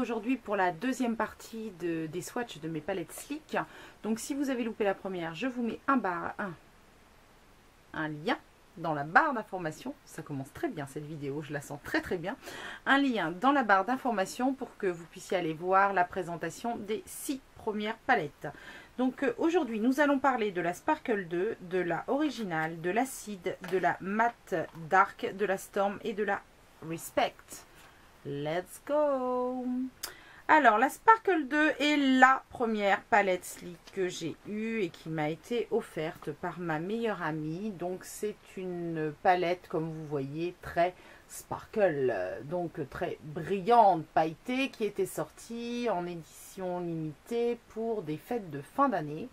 aujourd'hui pour la deuxième partie des swatchs de mes palettes Sleek. Donc si vous avez loupé la première, je vous mets un lien dans la barre d'information. Ça commence très bien cette vidéo, je la sens très très bien. Un lien dans la barre d'information pour que vous puissiez aller voir la présentation des 6 premières palettes. Donc aujourd'hui nous allons parler de la Sparkle 2, de la Original, de l'Acide, de la Matte Dark, de la Storm et de la Respect. Let's go! Alors la Sparkle 2 est la première palette Sleek que j'ai eue et qui m'a été offerte par ma meilleure amie. Donc c'est une palette, comme vous voyez, très sparkle, donc très brillante, pailletée, qui était sortie en édition limitée pour des fêtes de fin d'année.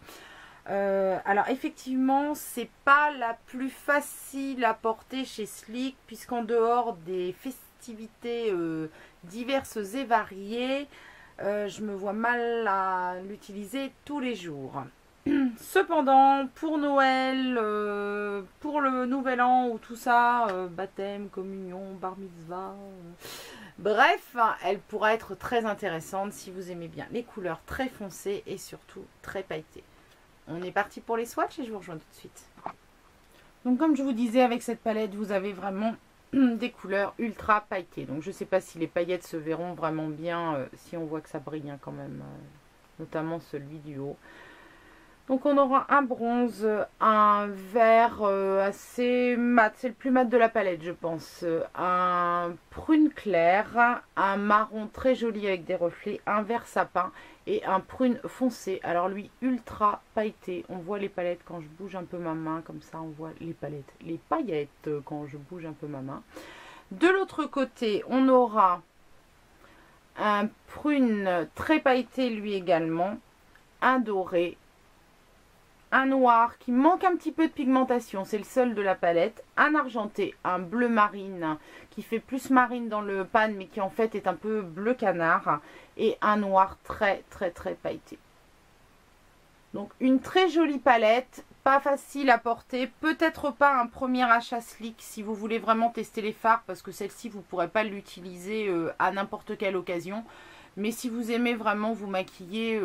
Alors effectivement, c'est pas la plus facile à porter chez Sleek, puisqu'en dehors des festivités diverses et variées, je me vois mal à l'utiliser tous les jours. Cependant, pour Noël, pour le Nouvel An ou tout ça, baptême, communion, bar mitzvah, bref, elle pourra être très intéressante si vous aimez bien les couleurs très foncées et surtout très pailletées. On est parti pour les swatchs et je vous rejoins tout de suite. Donc comme je vous disais, avec cette palette, vous avez vraiment des couleurs ultra pailletées. Donc je ne sais pas si les paillettes se verront vraiment bien si on voit que ça brille hein, quand même, notamment celui du haut. Donc on aura un bronze, un vert assez mat, c'est le plus mat de la palette je pense, un prune clair, un marron très joli avec des reflets, un vert sapin et un prune foncé. Alors lui ultra pailleté, on voit les palettes quand je bouge un peu ma main, comme ça on voit les palettes, les paillettes quand je bouge un peu ma main. De l'autre côté on aura un prune très pailleté lui également, un doré, un noir qui manque un petit peu de pigmentation, c'est le seul de la palette, un argenté, un bleu marine qui fait plus marine dans le pan mais qui en fait est un peu bleu canard, et un noir très pailleté. Donc une très jolie palette, pas facile à porter, peut-être pas un premier achat Sleek si vous voulez vraiment tester les fards, parce que celle-ci vous ne pourrez pas l'utiliser à n'importe quelle occasion. Mais si vous aimez vraiment vous maquiller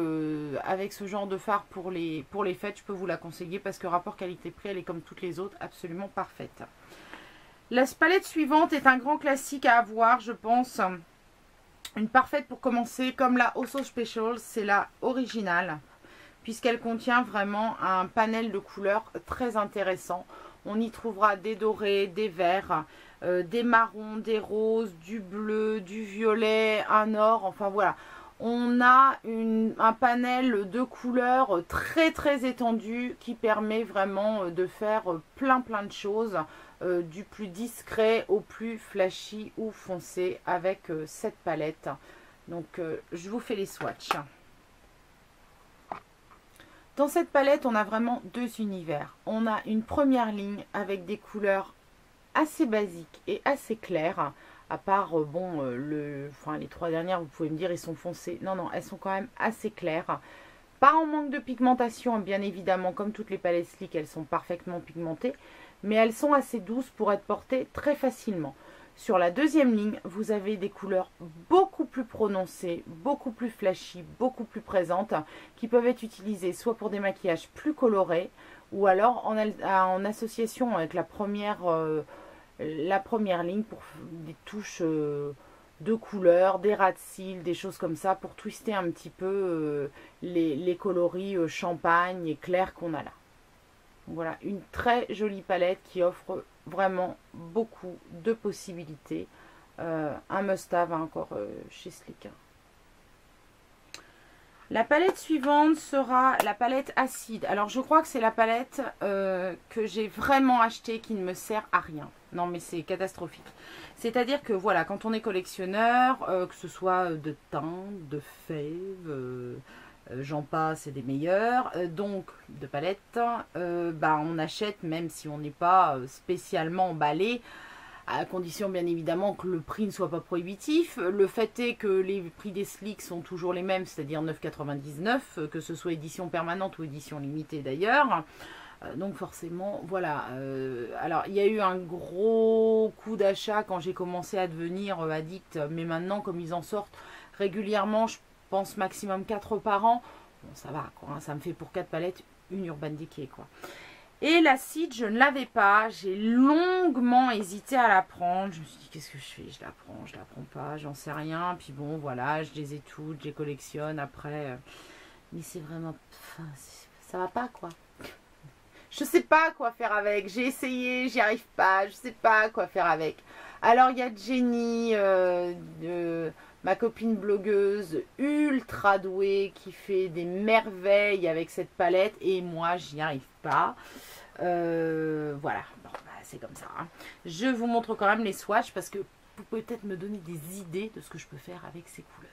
avec ce genre de fard pour les fêtes, je peux vous la conseiller parce que rapport qualité-prix, elle est comme toutes les autres, absolument parfaite. La palette suivante est un grand classique à avoir, je pense. Une parfaite pour commencer, comme la Oso Special, c'est la Original, puisqu'elle contient vraiment un panel de couleurs très intéressant. On y trouvera des dorés, des verts, des marrons, des roses, du bleu, du violet, un or, enfin voilà. On a un panel de couleurs très étendu qui permet vraiment de faire plein de choses, du plus discret au plus flashy ou foncé avec cette palette. Donc je vous fais les swatchs. Dans cette palette, on a vraiment deux univers. On a une première ligne avec des couleurs assez basiques et assez claires. À part, bon, les trois dernières, vous pouvez me dire, ils sont foncés. Non, elles sont quand même assez claires. Pas en manque de pigmentation, bien évidemment, comme toutes les palettes Sleek, elles sont parfaitement pigmentées. Mais elles sont assez douces pour être portées très facilement. Sur la deuxième ligne, vous avez des couleurs beaucoup plus prononcées, beaucoup plus flashy, beaucoup plus présentes, qui peuvent être utilisées soit pour des maquillages plus colorés, ou alors en association avec la première ligne pour des touches de couleurs, des ras de cils, des choses comme ça, pour twister un petit peu les coloris champagne et clair qu'on a là. Voilà, une très jolie palette qui offre vraiment beaucoup de possibilités. Un must-have encore chez Sleek. La palette suivante sera la palette Acide. Alors je crois que c'est la palette que j'ai vraiment achetée qui ne me sert à rien. Non mais c'est catastrophique. C'est-à-dire que voilà, quand on est collectionneur, que ce soit de teintes, de fèves, j'en passe et des meilleurs, donc de palettes, on achète même si on n'est pas spécialement emballé, à condition bien évidemment que le prix ne soit pas prohibitif. Le fait est que les prix des Sleek sont toujours les mêmes, c'est-à-dire 9,99 €, que ce soit édition permanente ou édition limitée d'ailleurs. Donc forcément, voilà. Alors, il y a eu un gros coup d'achat quand j'ai commencé à devenir addict, mais maintenant, comme ils en sortent régulièrement, je pense maximum 4 par an. Bon, ça va, quoi, hein, ça me fait pour 4 palettes une Urban Decay, quoi. Et l'acide, je ne l'avais pas. J'ai longuement hésité à la prendre. Je me suis dit, qu'est-ce que je fais? Je la prends pas, j'en sais rien. Puis bon, voilà, je les ai toutes, je les collectionne après. Mais c'est vraiment... Enfin, ça va pas, quoi. Je sais pas quoi faire avec. J'ai essayé, j'y arrive pas. Je sais pas quoi faire avec. Alors, il y a Jenny, ma copine blogueuse ultra douée qui fait des merveilles avec cette palette. Et moi, j'y arrive pas. Voilà. Bon, bah, c'est comme ça. Hein. Je vous montre quand même les swatchs parce que vous pouvez peut-être me donner des idées de ce que je peux faire avec ces couleurs.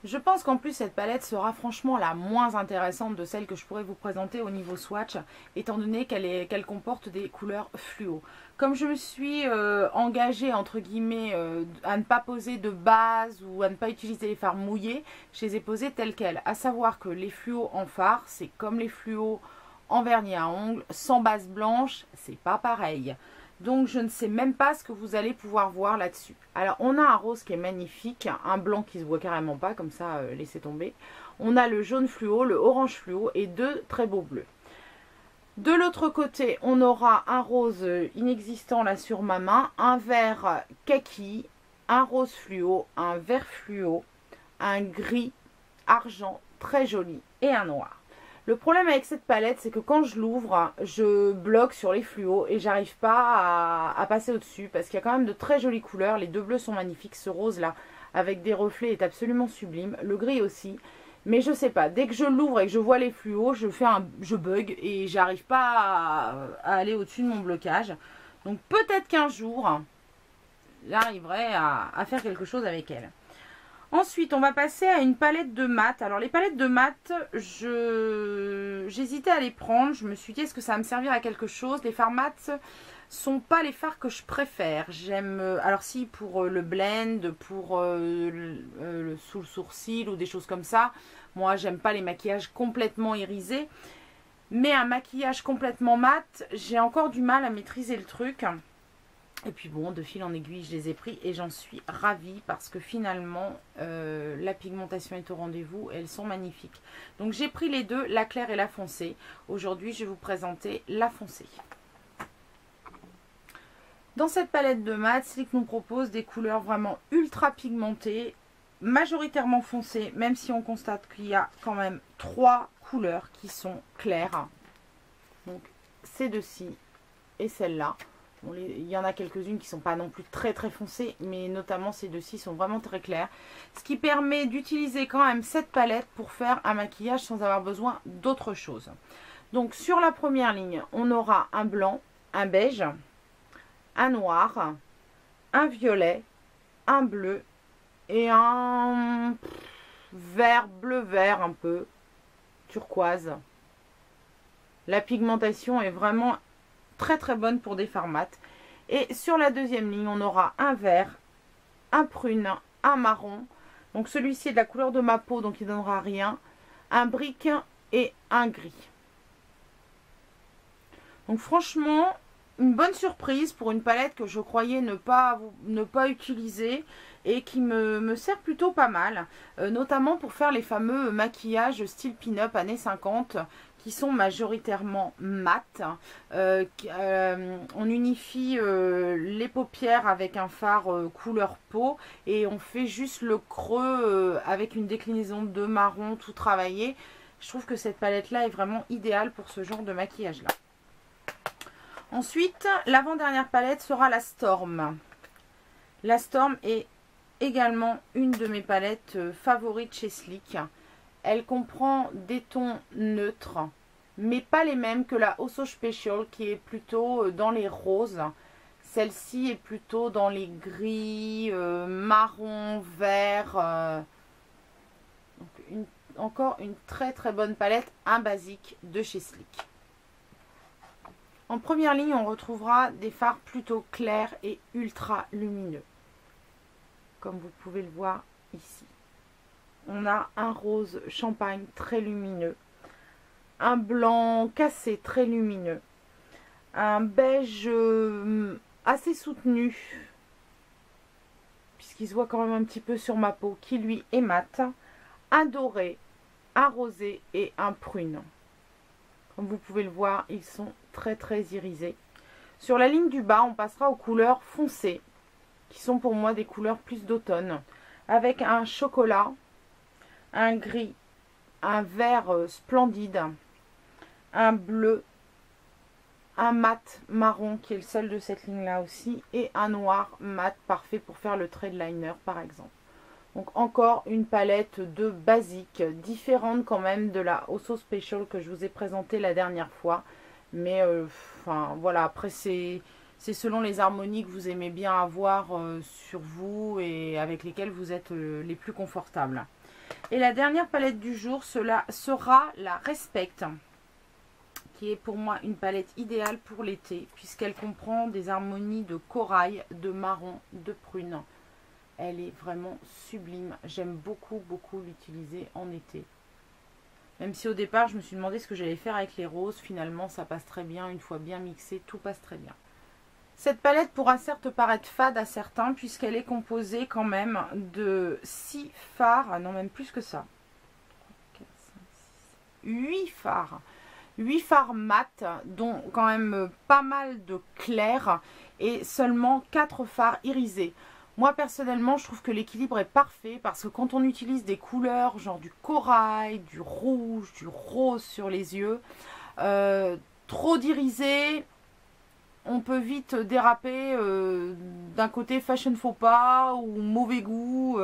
Je pense qu'en plus cette palette sera franchement la moins intéressante de celle que je pourrais vous présenter au niveau swatch, étant donné qu'elle comporte des couleurs fluo. Comme je me suis engagée entre guillemets à ne pas poser de base ou à ne pas utiliser les fards mouillés, je les ai posées telles quelles. À savoir que les fluos en fard, c'est comme les fluos en vernis à ongles, sans base blanche, c'est pas pareil. Donc, je ne sais même pas ce que vous allez pouvoir voir là-dessus. Alors, on a un rose qui est magnifique, un blanc qui se voit carrément pas, comme ça, laissez tomber. On a le jaune fluo, le orange fluo et 2 très beaux bleus. De l'autre côté, on aura un rose inexistant là sur ma main, un vert kaki, un rose fluo, un vert fluo, un gris argent très joli et un noir. Le problème avec cette palette, c'est que quand je l'ouvre, je bloque sur les fluos et j'arrive pas à passer au-dessus parce qu'il y a quand même de très jolies couleurs. Les 2 bleus sont magnifiques. Ce rose-là, avec des reflets, est absolument sublime. Le gris aussi. Mais je sais pas, dès que je l'ouvre et que je vois les fluos, je bug et j'arrive pas à aller au-dessus de mon blocage. Donc peut-être qu'un jour, j'arriverai à faire quelque chose avec elle. Ensuite, on va passer à une palette de mat. Alors, les palettes de mat, j'hésitais à les prendre. Je me suis dit, est-ce que ça va me servir à quelque chose? Les fards mat sont pas les fards que je préfère. J'aime, alors si, pour le blend, pour le sous le sourcil ou des choses comme ça. Moi, j'aime pas les maquillages complètement irisés. Mais un maquillage complètement mat, j'ai encore du mal à maîtriser le truc. Et puis bon, de fil en aiguille, je les ai pris et j'en suis ravie parce que finalement, la pigmentation est au rendez-vous. Elles sont magnifiques. Donc j'ai pris les deux, la claire et la foncée. Aujourd'hui, je vais vous présenter la foncée. Dans cette palette de mat, Slick nous propose des couleurs vraiment ultra pigmentées, majoritairement foncées, même si on constate qu'il y a quand même 3 couleurs qui sont claires. Donc ces deux-ci et celle-là. Bon, il y en a quelques-unes qui ne sont pas non plus très foncées, mais notamment ces deux-ci sont vraiment très claires. Ce qui permet d'utiliser quand même cette palette pour faire un maquillage sans avoir besoin d'autre chose. Donc sur la première ligne, on aura un blanc, un beige, un noir, un violet, un bleu et un vert, bleu-vert un peu, turquoise. La pigmentation est vraiment très bonne pour des fards mat. Et sur la deuxième ligne, on aura un vert, un prune, un marron. Donc celui-ci est de la couleur de ma peau, donc il ne donnera rien. Un brique et un gris. Donc franchement, une bonne surprise pour une palette que je croyais ne pas utiliser et qui me sert plutôt pas mal. Notamment pour faire les fameux maquillages style pin-up années 50 qui sont majoritairement mat. On unifie les paupières avec un fard couleur peau et on fait juste le creux avec une déclinaison de marron tout travaillé. Je trouve que cette palette là est vraiment idéale pour ce genre de maquillage là. Ensuite, l'avant-dernière palette sera la Storm. La Storm est également une de mes palettes favorites chez Slick. Elle comprend des tons neutres, mais pas les mêmes que la Oso Special qui est plutôt dans les roses. Celle-ci est plutôt dans les gris, marron, vert. Donc encore une très bonne palette, un basique de chez Slick. En première ligne, on retrouvera des fards plutôt clairs et ultra lumineux. Comme vous pouvez le voir ici. On a un rose champagne très lumineux. Un blanc cassé très lumineux. Un beige assez soutenu. qui se voit quand même un petit peu sur ma peau, qui lui est mat. Un doré, un rosé et un prune. Comme vous pouvez le voir, ils sont très très irisés. Sur la ligne du bas, on passera aux couleurs foncées, qui sont pour moi des couleurs plus d'automne, avec un chocolat, un gris, un vert splendide, un bleu, un mat marron qui est le seul de cette ligne là aussi, et un noir mat parfait pour faire le trait de liner par exemple. Donc encore une palette de basique, différente quand même de la Also Special que je vous ai présentée la dernière fois. Mais enfin voilà, après c'est selon les harmonies que vous aimez bien avoir sur vous et avec lesquelles vous êtes les plus confortables. Et la dernière palette du jour, cela sera la Respect, qui est pour moi une palette idéale pour l'été, puisqu'elle comprend des harmonies de corail, de marron, de prune. Elle est vraiment sublime. J'aime beaucoup, beaucoup l'utiliser en été. Même si au départ, je me suis demandé ce que j'allais faire avec les roses. Finalement, ça passe très bien. Une fois bien mixé, tout passe très bien. Cette palette pourra certes paraître fade à certains, puisqu'elle est composée quand même de 6 fards. Ah non, même plus que ça. 8 fards. 8 fards mat, dont quand même pas mal de clairs. Et seulement 4 fards irisés. Moi, personnellement, je trouve que l'équilibre est parfait parce que quand on utilise des couleurs, genre du corail, du rouge, du rose sur les yeux, trop d'irisé, on peut vite déraper d'un côté fashion faux pas ou mauvais goût,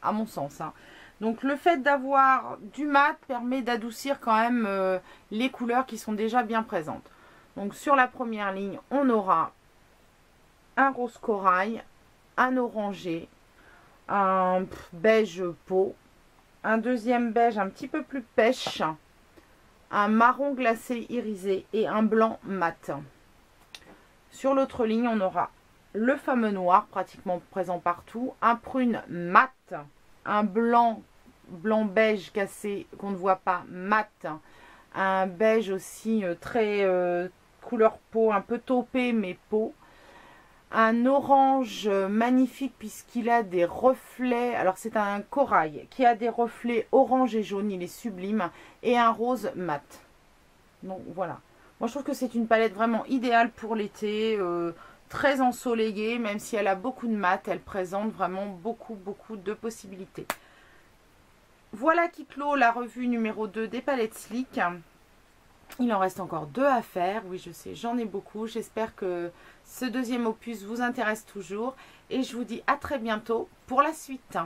à mon sens. Hein. Donc, le fait d'avoir du mat permet d'adoucir quand même les couleurs qui sont déjà bien présentes. Donc, sur la première ligne, on aura un rose corail, un orangé, un beige peau, un deuxième beige un petit peu plus pêche, un marron glacé irisé et un blanc mat. Sur l'autre ligne, on aura le fameux noir pratiquement présent partout, un prune mat, un blanc beige cassé qu'on ne voit pas mat, un beige aussi très couleur peau, un peu taupé mais peau. Un orange magnifique puisqu'il a des reflets, alors c'est un corail qui a des reflets orange et jaune, il est sublime, et un rose mat. Donc voilà, moi je trouve que c'est une palette vraiment idéale pour l'été, très ensoleillée, même si elle a beaucoup de mat, elle présente vraiment beaucoup de possibilités. Voilà qui clôt la revue numéro 2 des palettes Sleek. Il en reste encore 2 à faire. Oui, je sais, j'en ai beaucoup. J'espère que ce deuxième opus vous intéresse toujours. Et je vous dis à très bientôt pour la suite.